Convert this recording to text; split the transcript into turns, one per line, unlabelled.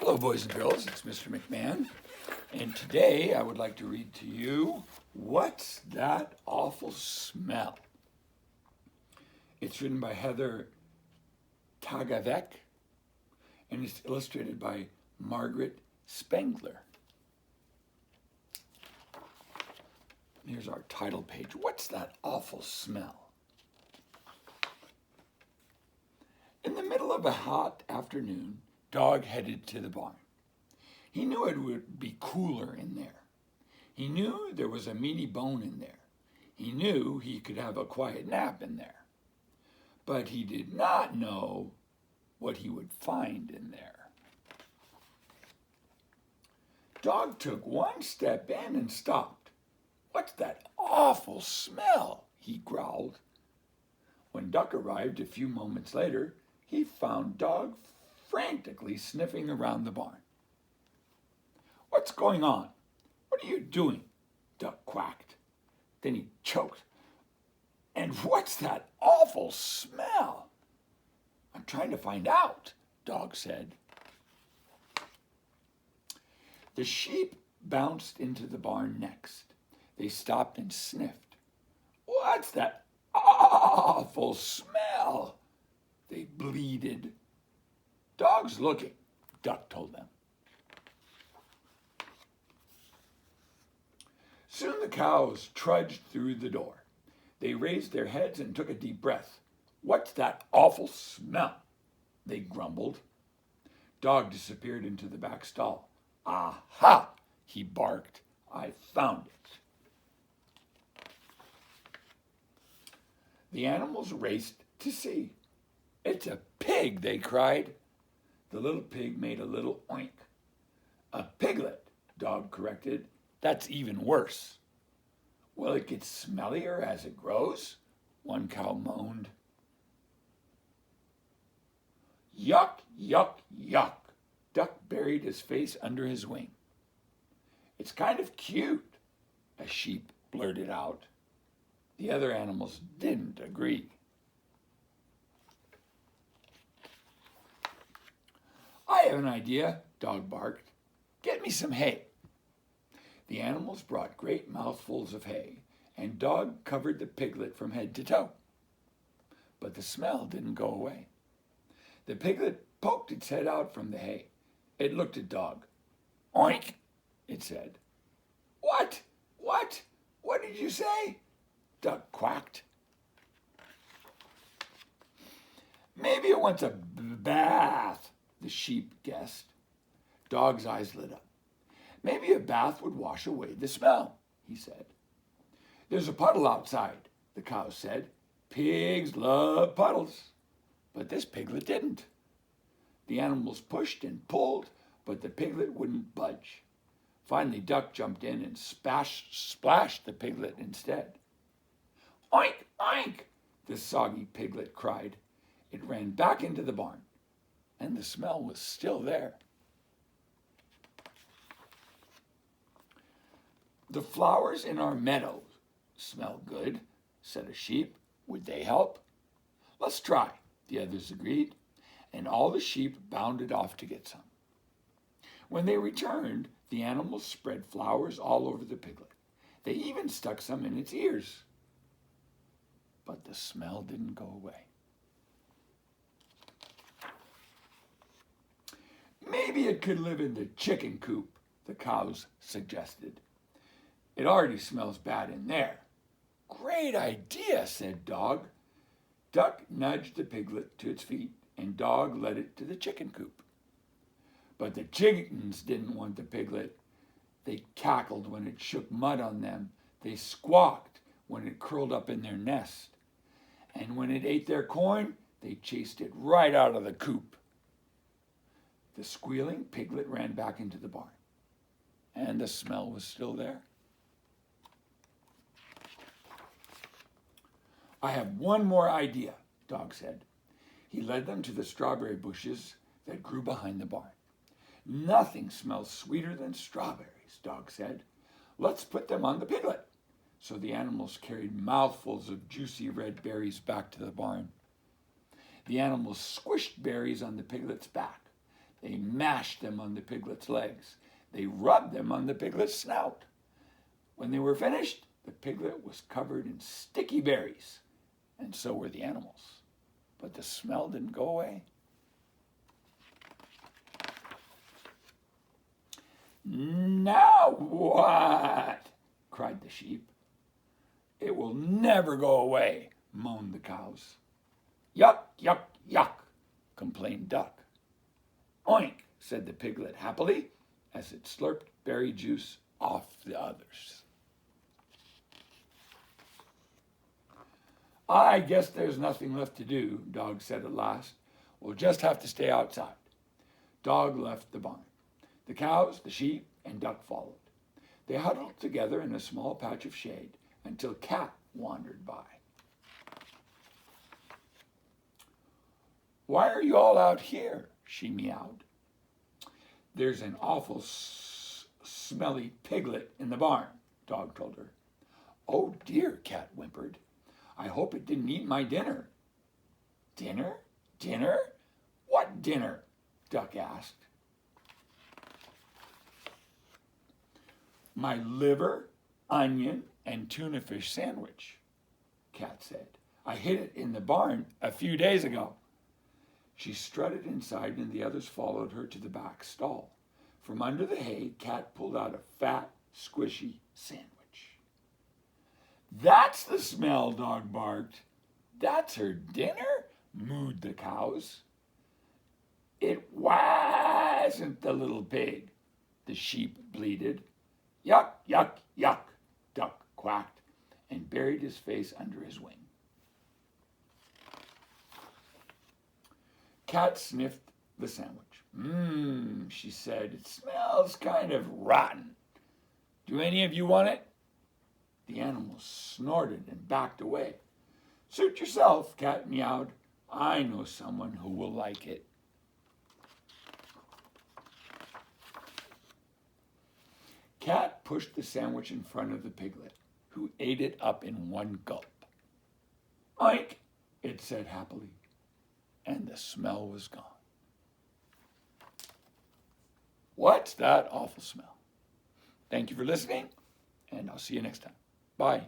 Hello, boys and girls. It's Mr. McMahon. And today I would like to read to you, What's That Awful Smell? It's written by Heather Tagavec, and it's illustrated by Margaret Spengler. Here's our title page. What's that awful smell? In the middle of a hot afternoon, Dog headed to the barn. He knew it would be cooler in there. He knew there was a meaty bone in there. He knew he could have a quiet nap in there. But he did not know what he would find in there. Dog took one step in and stopped. "What's that awful smell?" he growled. When Duck arrived a few moments later, he found Dog frantically sniffing around the barn. "What's going on? What are you doing?" Duck quacked. Then he choked. "And what's that awful smell?" "I'm trying to find out," Dog said. The sheep bounced into the barn next. They stopped and sniffed. "What's that awful smell?" they bleated. "Dog's looking," Duck told them. Soon the cows trudged through the door. They raised their heads and took a deep breath. "What's that awful smell?" they grumbled. Dog disappeared into the back stall. "Aha!" he barked. "I found it." The animals raced to see. "It's a pig," they cried. The little pig made a little oink. "A piglet," Dog corrected. "That's even worse." "Will it get smellier as it grows?" one cow moaned. "Yuck, yuck, yuck." Duck buried his face under his wing. "It's kind of cute," a sheep blurted out. The other animals didn't agree. "I have an idea," Dog barked. "Get me some hay." The animals brought great mouthfuls of hay, and Dog covered the piglet from head to toe. But the smell didn't go away. The piglet poked its head out from the hay. It looked at Dog. "Oink," it said. What? What did you say?" Duck quacked. "Maybe it wants a bath," the sheep guessed. Dog's eyes lit up. "Maybe a bath would wash away the smell," he said. "There's a puddle outside," the cow said. "Pigs love puddles." But this piglet didn't. The animals pushed and pulled, but the piglet wouldn't budge. Finally, Duck jumped in and splashed the piglet instead. "Oink, oink," the soggy piglet cried. It ran back into the barn, and the smell was still there. "The flowers in our meadow smell good," said a sheep. "Would they help?" "Let's try," the others agreed, and all the sheep bounded off to get some. When they returned, the animals spread flowers all over the piglet. They even stuck some in its ears. But the smell didn't go away. "Maybe it could live in the chicken coop," the cows suggested. "It already smells bad in there." "Great idea," said Dog. Duck nudged the piglet to its feet, and Dog led it to the chicken coop. But the chickens didn't want the piglet. They cackled when it shook mud on them. They squawked when it curled up in their nest. And when it ate their corn, they chased it right out of the coop. The squealing piglet ran back into the barn, and the smell was still there. "I have one more idea," Dog said. He led them to the strawberry bushes that grew behind the barn. "Nothing smells sweeter than strawberries," Dog said. "Let's put them on the piglet." So the animals carried mouthfuls of juicy red berries back to the barn. The animals squished berries on the piglet's back. They mashed them on the piglet's legs. They rubbed them on the piglet's snout. When they were finished, the piglet was covered in sticky berries, and so were the animals. But the smell didn't go away. "Now what?" cried the sheep. "It will never go away," moaned the cows. "Yuck, yuck, yuck," complained Duck. "Oink," said the piglet happily as it slurped berry juice off the others. "I guess there's nothing left to do," Dog said at last. "We'll just have to stay outside." Dog left the barn. The cows, the sheep, and Duck followed. They huddled together in a small patch of shade until Cat wandered by. "Why are you all out here?" she meowed. "There's an awful smelly piglet in the barn," Dog told her. "Oh dear," Cat whimpered. "I hope it didn't eat my dinner." "Dinner? Dinner? What dinner?" Duck asked. "My liver, onion, and tuna fish sandwich," Cat said. "I hid it in the barn a few days ago." She strutted inside and the others followed her to the back stall. From under the hay, Cat pulled out a fat, squishy sandwich. "That's the smell," Dog barked. "That's her dinner?" mooed the cows. "It wasn't the little pig," the sheep bleated. "Yuck, yuck, yuck," Duck quacked and buried his face under his wing. Cat sniffed the sandwich. She said, "It smells kind of rotten. Do any of you want it?" The animals snorted and backed away. "Suit yourself," Cat meowed. "I know someone who will like it." Cat pushed the sandwich in front of the piglet, who ate it up in one gulp. "Oink," it said happily, and the smell was gone. What's that awful smell? Thank you for listening, and I'll see you next time. Bye.